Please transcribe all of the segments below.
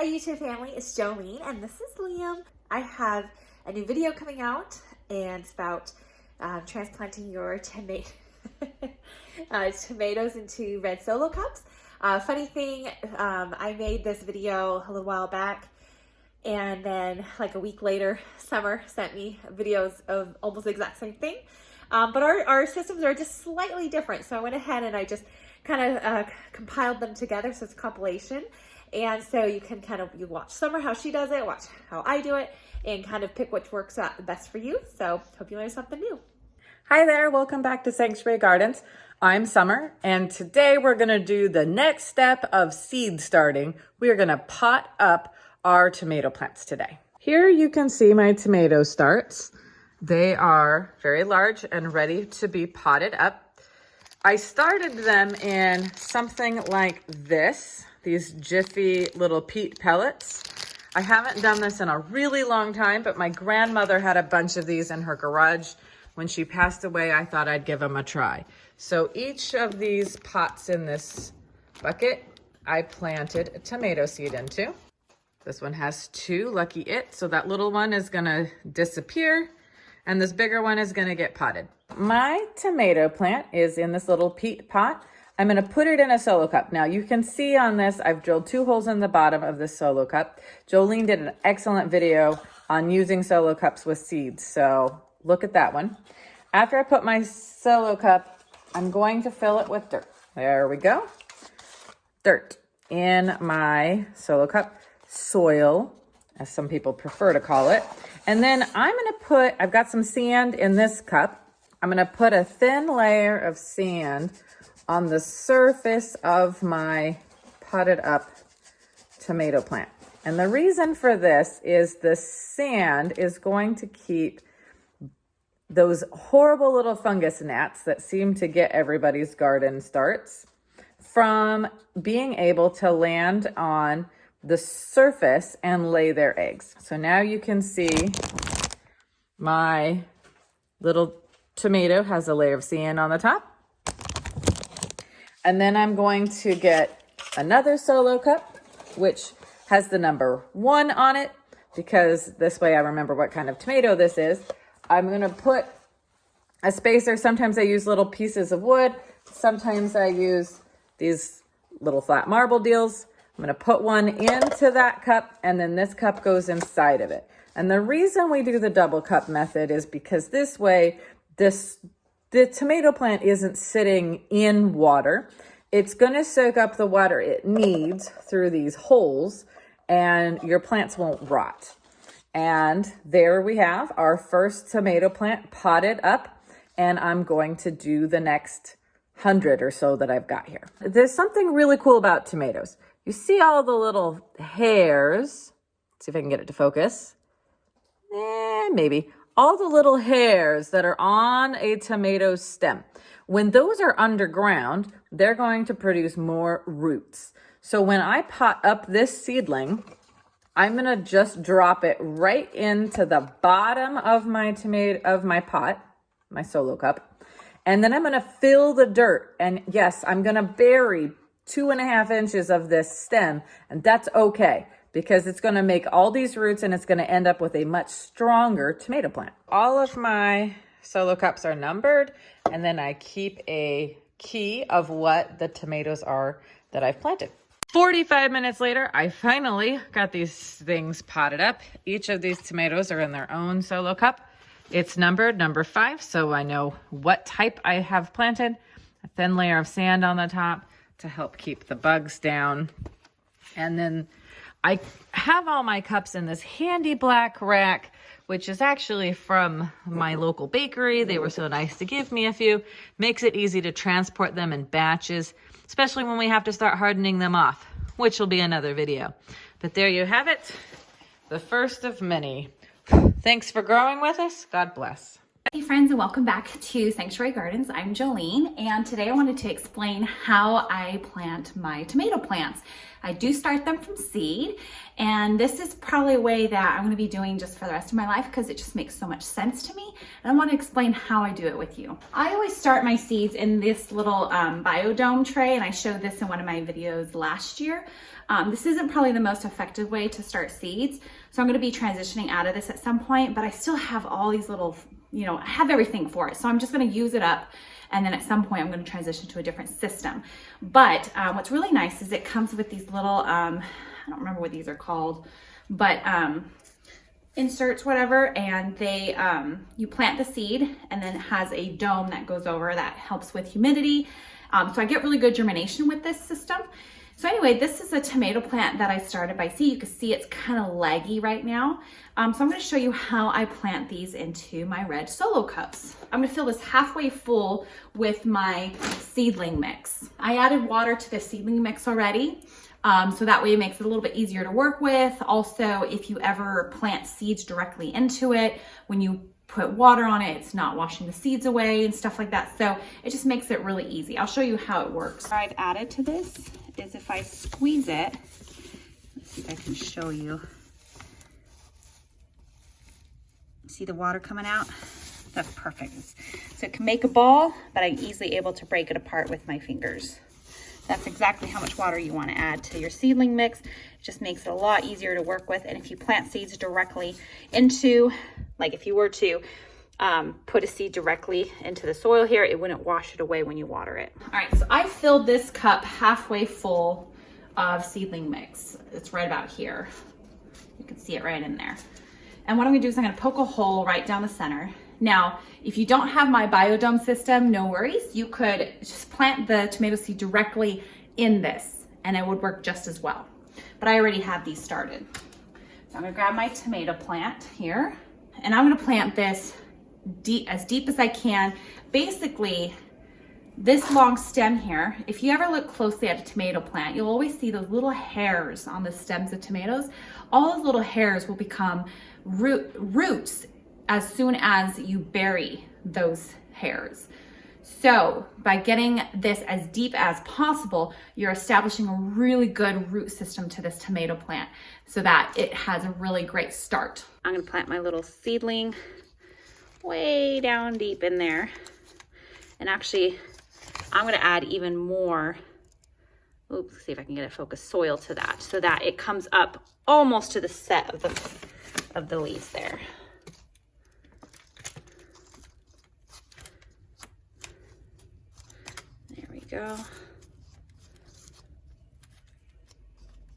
Our YouTube family is Jolene and this is Liam. I have a new video coming out and it's about transplanting your tomatoes into red solo cups. Funny thing, I made this video a little while back and then like a week later, Summer sent me videos of almost the exact same thing. But our systems are just slightly different. So I went ahead and I just kind of compiled them together. So it's a compilation. And so you can you watch Summer, how she does it, watch how I do it, and kind of pick which works out the best for you. So hope you learn something new. Hi there, welcome back to Sanctuary Gardens. I'm Summer, and today we're gonna do the next step of seed starting. We are gonna pot up our tomato plants today. Here you can see my tomato starts. They are very large and ready to be potted up. I started them in something like this, these jiffy little peat pellets. I haven't done this in a really long time, but my grandmother had a bunch of these in her garage. When she passed away, I thought I'd give them a try. So each of these pots in this bucket, I planted a tomato seed into. This one has 2, lucky it. So that little one is gonna disappear and this bigger one is gonna get potted. My tomato plant is in this little peat pot. I'm gonna put it in a solo cup. Now you can see on this, I've drilled 2 holes in the bottom of this solo cup. Jolene did an excellent video on using solo cups with seeds. So look at that one. After I put my solo cup, I'm going to fill it with dirt. There we go. Dirt in my solo cup, soil, as some people prefer to call it. And then I've got some sand in this cup. I'm gonna put a thin layer of sand on the surface of my potted up tomato plant. And the reason for this is the sand is going to keep those horrible little fungus gnats that seem to get everybody's garden starts from being able to land on the surface and lay their eggs. So now you can see my little tomato has a layer of sand on the top. And then I'm going to get another solo cup, which has the number 1 on it, because this way I remember what kind of tomato this is. I'm gonna put a spacer. Sometimes I use little pieces of wood. Sometimes I use these little flat marble deals. I'm gonna put one into that cup and then this cup goes inside of it. And the reason we do the double cup method is because this way, the tomato plant isn't sitting in water. It's gonna soak up the water it needs through these holes and your plants won't rot. And there we have our first tomato plant potted up, and I'm going to do the next 100 or so that I've got here. There's something really cool about tomatoes. You see all the little hairs. Let's see if I can get it to focus. Maybe. All the little hairs that are on a tomato stem. When those are underground, they're going to produce more roots. So when I pot up this seedling, I'm gonna just drop it right into the bottom of my pot, my solo cup. And then I'm gonna fill the dirt. And yes, I'm gonna bury 2.5 inches of this stem, and that's okay, because it's gonna make all these roots and it's gonna end up with a much stronger tomato plant. All of my solo cups are numbered, and then I keep a key of what the tomatoes are that I've planted. 45 minutes later, I finally got these things potted up. Each of these tomatoes are in their own solo cup. It's numbered number 5, so I know what type I have planted. A thin layer of sand on the top to help keep the bugs down. And then I have all my cups in this handy black rack, which is actually from my local bakery. They were so nice to give me a few. Makes it easy to transport them in batches, especially when we have to start hardening them off, which will be another video. But there you have it, the first of many. Thanks for growing with us. God bless. Hey friends, and welcome back to Sanctuary Gardens. I'm Jolene, and today I wanted to explain how I plant my tomato plants. I do start them from seed, and this is probably a way that I'm going to be doing just for the rest of my life because it just makes so much sense to me, and I want to explain how I do it with you. I always start my seeds in this little biodome tray, and I showed this in one of my videos last year. This isn't probably the most effective way to start seeds, so I'm going to be transitioning out of this at some point, but I still have all these little, I have everything for it. So I'm just going to use it up, and then at some point I'm going to transition to a different system. But what's really nice is it comes with these little, I don't remember what these are called, but inserts, whatever, and they, you plant the seed, and then it has a dome that goes over that helps with humidity. So I get really good germination with this system. So anyway, this is a tomato plant that I started by seed. You can see it's kind of leggy right now. So I'm going to show you how I plant these into my red solo cups. I'm going to fill this halfway full with my seedling mix. I added water to the seedling mix already, so that way it makes it a little bit easier to work with. Also, if you ever plant seeds directly into it, when you put water on it, it's not washing the seeds away and stuff like that. So it just makes it really easy. I'll show you how it works. What I've added to this is if I squeeze it, let's see if I can show you. See the water coming out? That's perfect. So it can make a ball, but I'm easily able to break it apart with my fingers. That's exactly how much water you want to add to your seedling mix. It just makes it a lot easier to work with. And if you plant seeds directly into, like if you were to put a seed directly into the soil here, it wouldn't wash it away when you water it. All right, so I filled this cup halfway full of seedling mix. It's right about here. You can see it right in there. And what I'm gonna do is I'm gonna poke a hole right down the center. Now, if you don't have my biodome system, no worries. You could just plant the tomato seed directly in this and it would work just as well. But I already have these started. So I'm gonna grab my tomato plant here, and I'm gonna plant this as deep as I can. Basically, this long stem here, if you ever look closely at a tomato plant, you'll always see those little hairs on the stems of tomatoes. All those little hairs will become roots as soon as you bury those hairs. So by getting this as deep as possible, you're establishing a really good root system to this tomato plant so that it has a really great start. I'm gonna plant my little seedling way down deep in there. And actually, I'm gonna add even more, oops, see if I can get it focused, soil to that so that it comes up almost to the set of the leaves there. There we go.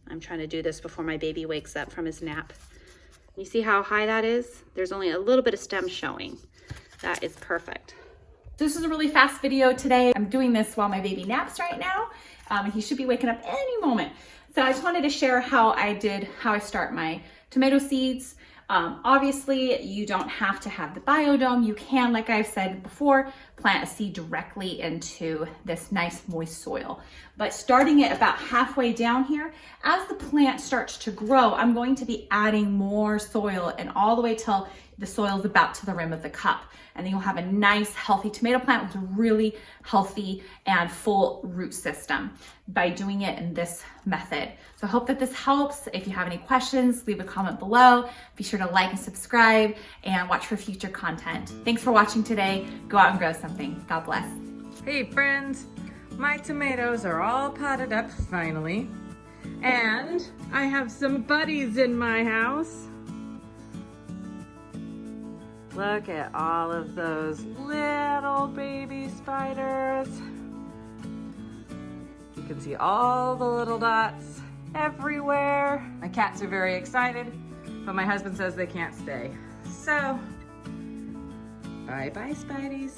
I'm trying to do this before my baby wakes up from his nap. You see how high that is? There's only a little bit of stem showing. That is perfect. This is a really fast video today. I'm doing this while my baby naps right now. He should be waking up any moment. So I just wanted to share how I start my tomato seeds. Obviously, you don't have to have the biodome. You can, like I've said before, plant a seed directly into this nice moist soil. But starting it about halfway down here, as the plant starts to grow, I'm going to be adding more soil and all the way till the soil is about to the rim of the cup. And then you'll have a nice, healthy tomato plant with a really healthy and full root system by doing it in this method. So I hope that this helps. If you have any questions, leave a comment below. Be sure to like and subscribe and watch for future content. Thanks for watching today. Go out and grow something. God bless. Hey friends, my tomatoes are all potted up finally. And I have some buddies in my house. Look at all of those little baby spiders. You can see all the little dots everywhere. My cats are very excited, but my husband says they can't stay. So, bye-bye, Spideys.